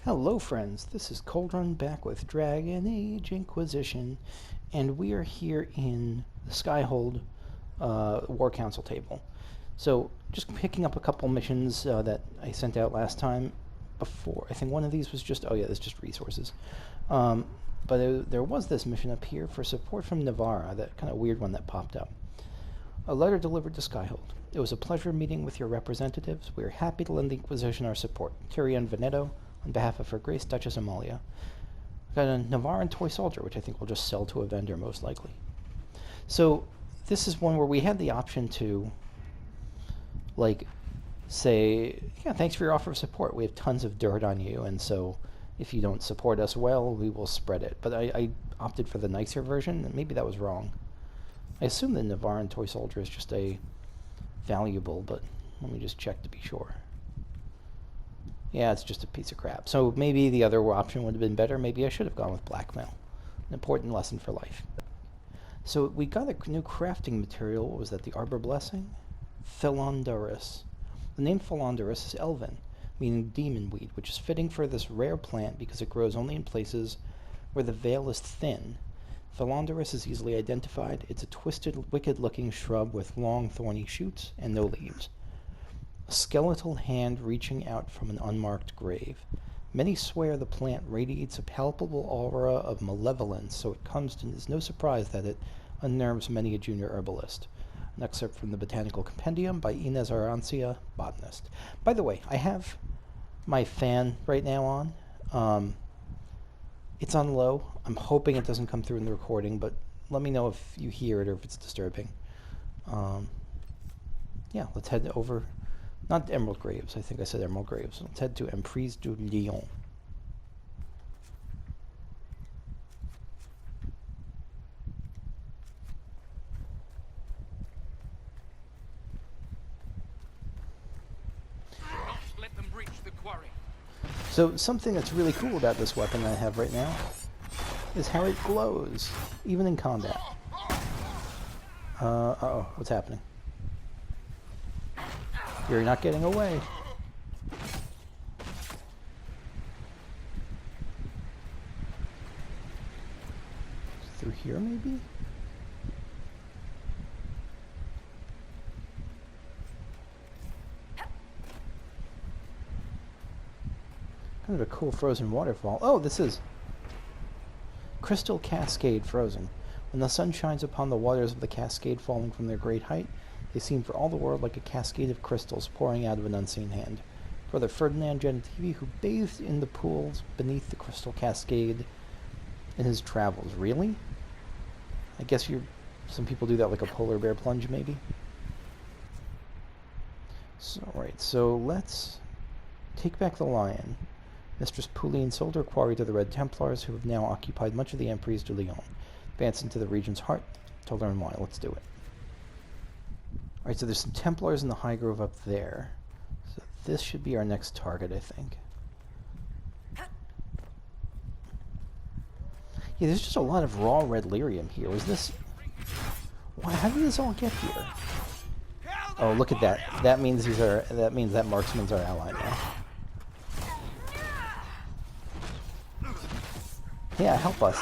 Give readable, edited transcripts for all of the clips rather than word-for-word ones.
Hello friends, this is Coldrun back with Dragon Age Inquisition, and we are here in the Skyhold War Council table. So, just picking up a couple missions that I sent out last time before. I think one of these was just, oh yeah, it's just resources. But there was this mission up here for support from Navarra, that kind of weird one that popped up. A letter delivered to Skyhold. It was a pleasure meeting with your representatives. We are happy to lend the Inquisition our support. Tyrion Veneto, on behalf of Her Grace Duchess Amalia. I've got a Navarran toy soldier, which I think we'll just sell to a vendor most likely. So this is one where we had the option to, like, say, yeah, thanks for your offer of support. We have tons of dirt on you, and so if you don't support us well, we will spread it. But I opted for the nicer version, and maybe that was wrong. I assume the Navarran toy soldier is just a valuable, but let me just check to be sure. Yeah, it's just a piece of crap. So maybe the other option would have been better. Maybe I should have gone with blackmail. An important lesson for life. So we got a new crafting material. What was that? The Arbor Blessing? Philonderus. The name Philonderus is Elven, meaning demon weed, which is fitting for this rare plant because it grows only in places where the veil is thin. Philonderus is easily identified. It's a twisted, wicked-looking shrub with long, thorny shoots and no leaves. A skeletal hand reaching out from an unmarked grave. Many swear the plant radiates a palpable aura of malevolence, so it comes to is no surprise that it unnerves many a junior herbalist. An excerpt from the Botanical Compendium by Inez Arancia, botanist. By the way, I have my fan right now on. It's on low. I'm hoping it doesn't come through in the recording, but let me know if you hear it or if it's disturbing. Yeah, let's head over. Not Emerald Graves, I think I said Emerald Graves. Let's head to Emprise du Lion. Let them reach the quarry. So something that's really cool about this weapon I have right now is how it glows, even in combat. Uh-oh, what's happening? You're not getting away. Through here, maybe? Kind of a cool frozen waterfall. Oh, this is Crystal Cascade Frozen. When the sun shines upon the waters of the cascade falling from their great height, they seem for all the world like a cascade of crystals pouring out of an unseen hand. Brother Ferdinand Genitivi, who bathed in the pools beneath the crystal cascade in his travels. Really? I guess some people do that like a polar bear plunge, maybe? So, right, so let's take back the lion. Mistress Pauline sold her quarry to the Red Templars, who have now occupied much of the Emprise du Lion. Advance into the region's heart to learn why. Let's do it. Alright, so there's some Templars in the High Grove up there. So this should be our next target, I think. Yeah, there's just a lot of raw red lyrium here. Was this... Why, how did this all get here? Oh, look at that. That means that marksman's our ally now. Yeah, help us.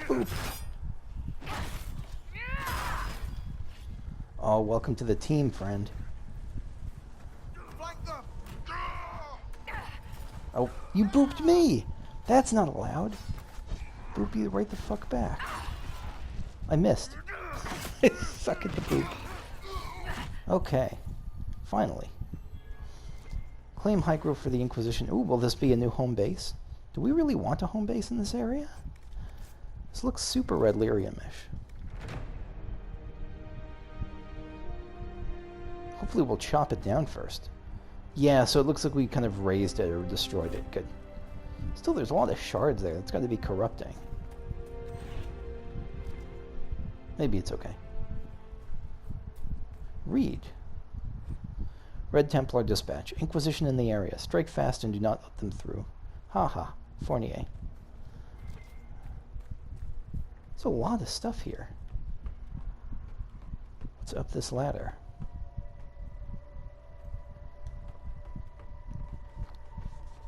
Boop. Oh, welcome to the team, friend. Oh, you booped me! That's not allowed. Boop you right the fuck back. I missed. Suck at the boop. Okay. Finally. Claim High Grove for the Inquisition. Ooh, will this be a new home base? Do we really want a home base in this area? This looks super red lyrium-ish. Hopefully we'll chop it down first. Yeah, so it looks like we kind of razed it or destroyed it. Good. Still, there's a lot of shards there. That's got to be corrupting. Maybe it's okay. Read. Red Templar Dispatch. Inquisition in the area. Strike fast and do not let them through. Ha. Fournier. There's a lot of stuff here. Let's up this ladder.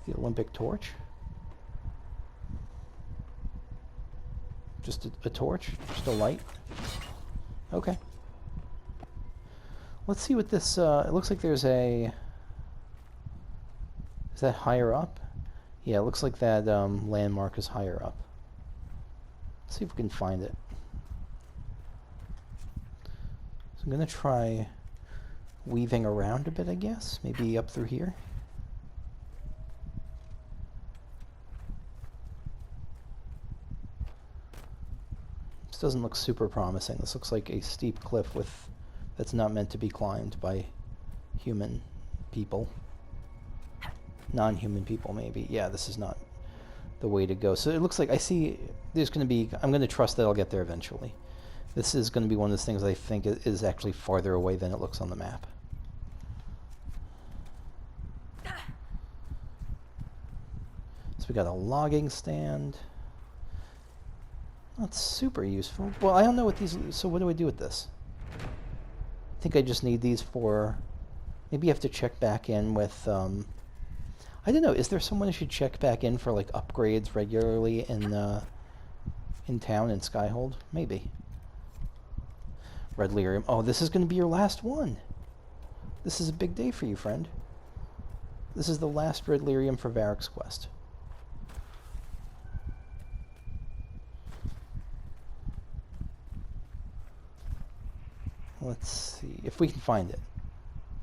The Olympic torch? Just a torch? Just a light? Okay. Let's see what this, it looks like there's a... Is that higher up? Yeah, it looks like that landmark is higher up. Let's see if we can find it. So I'm going to try weaving around a bit, I guess. Maybe up through here. This doesn't look super promising. This looks like a steep cliff with that's not meant to be climbed by human people. Non-human people, maybe. Yeah, this is not the way to go. So it looks like I see there's going to be... I'm going to trust that I'll get there eventually. This is going to be one of those things I think is actually farther away than it looks on the map. So we got a logging stand. Not super useful. Well, I don't know what these... So what do I do with this? I think I just need these for... Maybe you have to check back in with... I don't know. Is there someone who should check back in for like upgrades regularly in town in Skyhold? Maybe. Red lyrium. Oh, this is going to be your last one. This is a big day for you, friend. This is the last red lyrium for Varric's quest. Let's see if we can find it.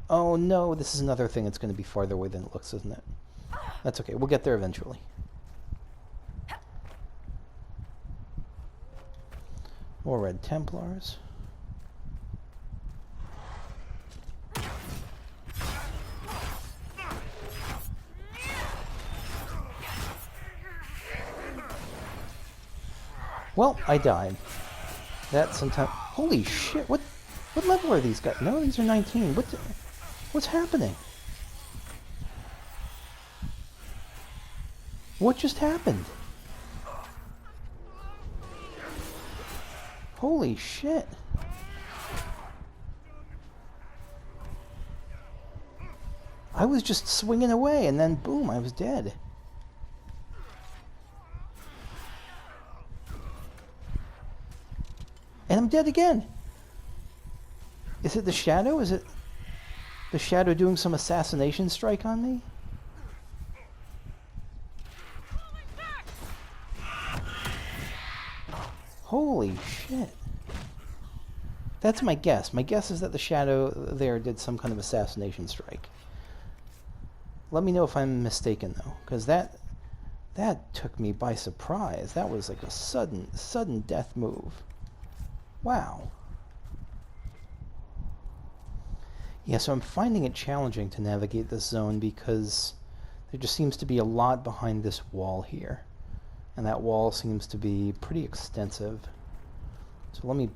Oh no, this is another thing that's going to be farther away than it looks, isn't it? That's okay. We'll get there eventually. More red Templars. Well, I died. That sometimes... Holy shit, what level are these guys? No, these are 19. What's happening? What just happened? Holy shit. I was just swinging away and then boom, I was dead. And I'm dead again. Is it the shadow? Is it the shadow doing some assassination strike on me? Holy shit. That's my guess. My guess is that the shadow there did some kind of assassination strike. Let me know if I'm mistaken though, because that took me by surprise. That was like a sudden death move. Wow. Yeah, so I'm finding it challenging to navigate this zone because there just seems to be a lot behind this wall here. And that wall seems to be pretty extensive. So let me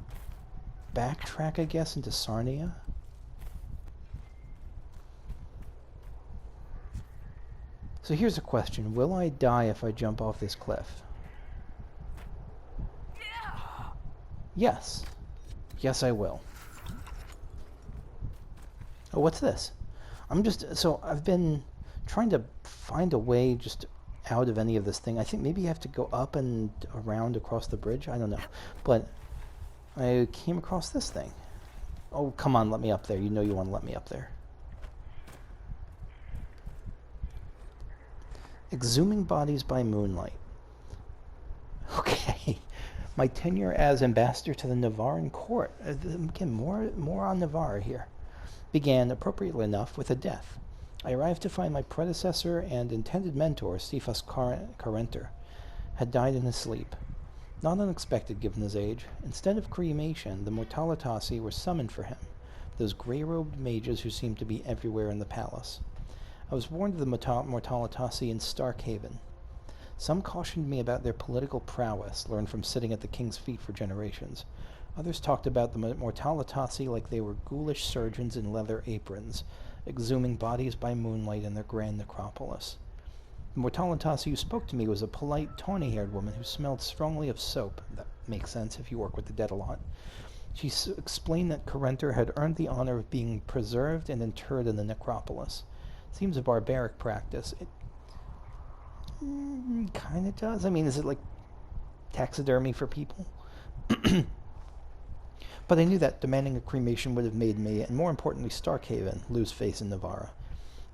backtrack, I guess, into Sarnia. So here's a question. Will I die if I jump off this cliff? Yes. Yes, I will. Oh, what's this? So I've been trying to find a way just out of any of this thing. I think maybe you have to go up and around across the bridge. I don't know. But I came across this thing. Oh, come on, let me up there. You know you want to let me up there. Exhuming bodies by moonlight. Okay. My tenure as ambassador to the Navarran court. Again, more on Navarre here. Began, appropriately enough, with a death. I arrived to find my predecessor and intended mentor, Cephas Carenter, had died in his sleep. Not unexpected given his age. Instead of cremation, the Mortalitasi were summoned for him, those grey-robed mages who seemed to be everywhere in the palace. I was warned of the Mortalitasi in Starkhaven. Some cautioned me about their political prowess, learned from sitting at the king's feet for generations. Others talked about the Mortalitasi like they were ghoulish surgeons in leather aprons, exhuming bodies by moonlight in their grand necropolis. The Mortalitasi who spoke to me was a polite, tawny-haired woman who smelled strongly of soap. That makes sense if you work with the dead a lot. She explained that Carenter had earned the honor of being preserved and interred in the necropolis. Seems a barbaric practice. Kind of does. I mean, is it like taxidermy for people? But I knew that demanding a cremation would have made me, and more importantly Starkhaven, lose faith in Navarra.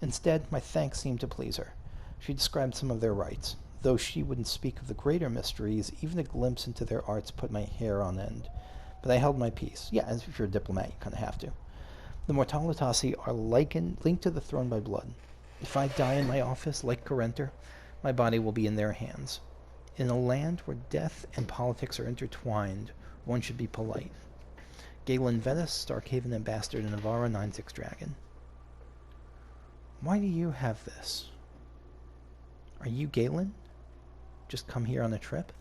Instead, my thanks seemed to please her. She described some of their rites. Though she wouldn't speak of the greater mysteries, even a glimpse into their arts put my hair on end. But I held my peace. Yeah, as if you're a diplomat, you kind of have to. The Mortalitasi are linked to the throne by blood. If I die in my office, like Correnter, my body will be in their hands. In a land where death and politics are intertwined, one should be polite. Galen Vetus, Starkhaven Ambassador to Navarra, 9-6 Dragon. Why do you have this? Are you Galen? Just come here on a trip?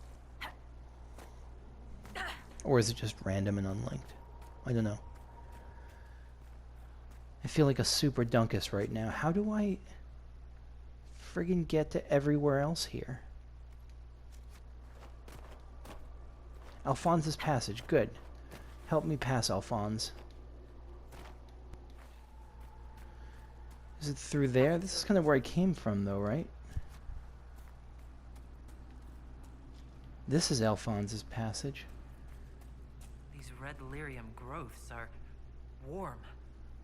Or is it just random and unlinked? I don't know. I feel like a super dunkus right now. How do I friggin' get to everywhere else here? Alphonse's Passage. Good. Help me pass, Alphonse. Is it through there? This is kind of where I came from, though, right? This is Alphonse's Passage. These red lyrium growths are warm.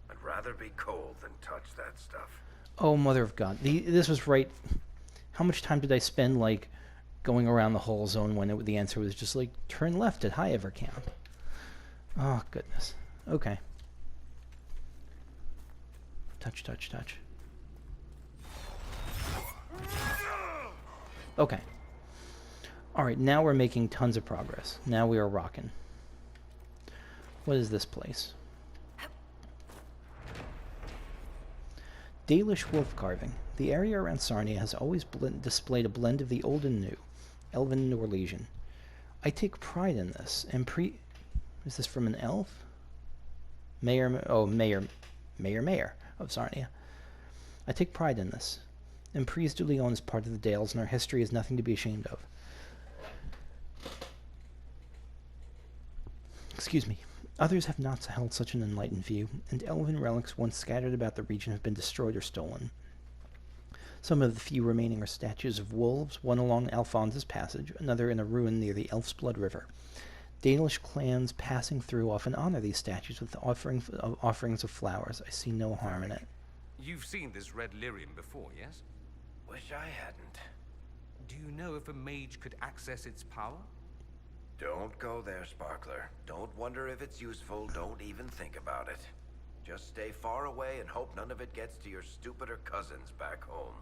I'd rather be cold than touch that stuff. Oh, mother of God. This was right. How much time did I spend, like, going around the whole zone when the answer was just, like, turn left at High Ever Camp? Oh, goodness. Okay. Touch, touch, touch. Okay. Alright, now we're making tons of progress. Now we are rocking. What is this place? Dalish wolf carving. The area around Sarnia has always displayed a blend of the old and new, Elven and Norwegian. I take pride in this, and is this from an elf? Mayor of Sarnia. I take pride in this. Emprise du Lion is part of the Dales, and our history is nothing to be ashamed of. Excuse me. Others have not held such an enlightened view, and elven relics once scattered about the region have been destroyed or stolen. Some of the few remaining are statues of wolves, one along Alphonse's Passage, another in a ruin near the Elf's Blood River. Danish clans passing through often honor these statues with offerings of flowers. I see no harm in it. You've seen this red lyrium before, yes? Wish I hadn't. Do you know if a mage could access its power? Don't go there, Sparkler. Don't wonder if it's useful. Don't even think about it. Just stay far away and hope none of it gets to your stupider cousins back home.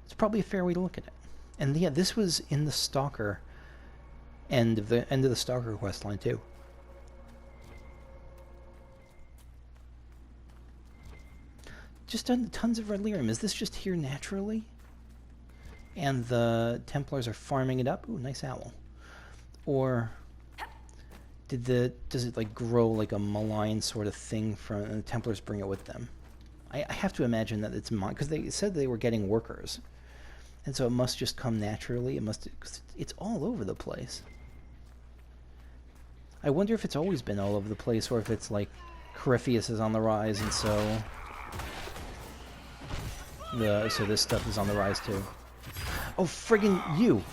It's probably a fair way to look at it. And yeah, this was in the Stalker end of the Stalker quest line too. Just done tons of red lyrium. Is this just here naturally? And the Templars are farming it up? Ooh, nice owl. Or does it like grow like a malign sort of thing from and the Templars bring it with them? I have to imagine that it's because they said they were getting workers. And so it must just come naturally. It's all over the place. I wonder if it's always been all over the place, or if it's like Corypheus is on the rise, and so this stuff is on the rise too. Oh, friggin' you!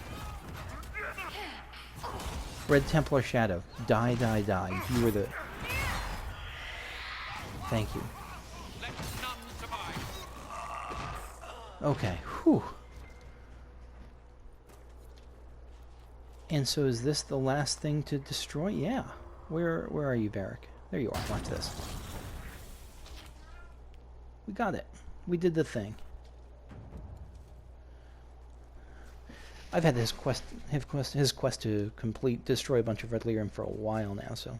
Red Templar Shadow. Die, die, die. You were the... Thank you. Let none survive. Okay, whew. And so is this the last thing to destroy? Yeah. Where are you, Varric? There you are. Watch this. We got it. We did the thing. I've had his quest to destroy a bunch of red lyrium for a while now, so.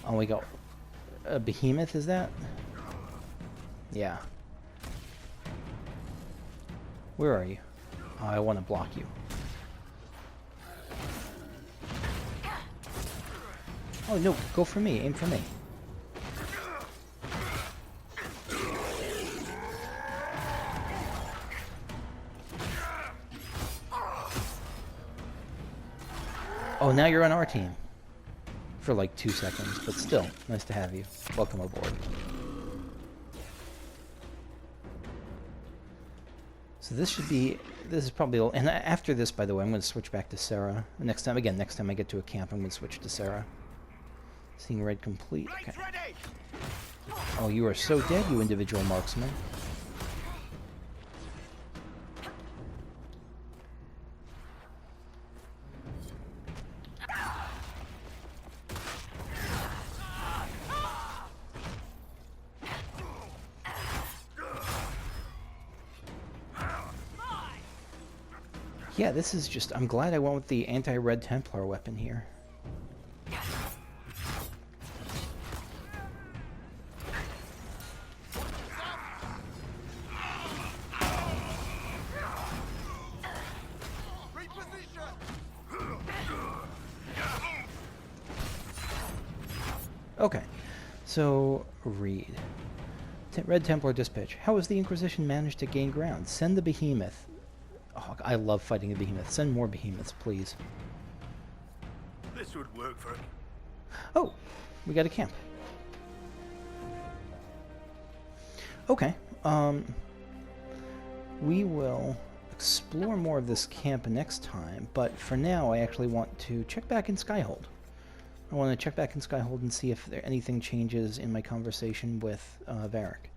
Oh, we got a behemoth, is that? Yeah. Where are you? Oh, I want to block you. Oh no, go for me, aim for me. Oh, now you're on our team. For like 2 seconds, but still, nice to have you. Welcome aboard. So this should be, this is probably, and after this, by the way, I'm going to switch back to Sarah. Next time I get to a camp, I'm going to switch to Sarah. Seeing red complete. Okay. Oh, you are so dead, you individual marksman. Yeah, this is just... I'm glad I went with the anti-Red Templar weapon here. Okay, so read. Red Templar Dispatch. How has the Inquisition managed to gain ground? Send the behemoth. Oh, I love fighting a behemoth. Send more behemoths, please. This would work for... Oh, we got a camp. Okay, we will explore more of this camp next time, but for now I actually want to check back in Skyhold. I want to check back in Skyhold and see if anything changes in my conversation with Varric.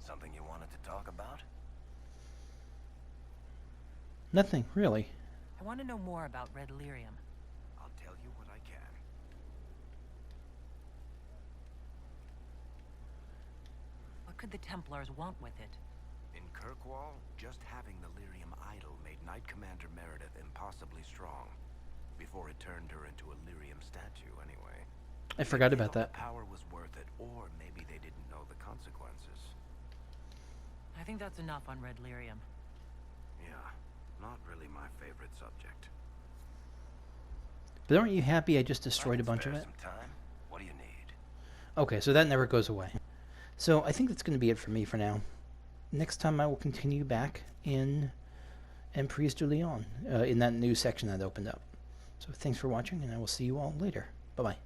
Something you wanted to talk about? Nothing, really. I want to know more about red lyrium. I'll tell you what I can. What could the Templars want with it? In Kirkwall, just having the lyrium idol made Knight Commander Meredith impossibly strong. Before it turned her into a lyrium statue, anyway. I forgot about that. The power was worth it, or maybe they didn't know the consequences. I think that's enough on red lyrium. Yeah, not really my favorite subject. But aren't you happy I just destroyed a bunch of it? Some time. What do you need? Okay, so that never goes away. So I think that's going to be it for me for now. Next time I will continue back in Emprise du Lion, in that new section that opened up. So thanks for watching, and I will see you all later. Bye-bye.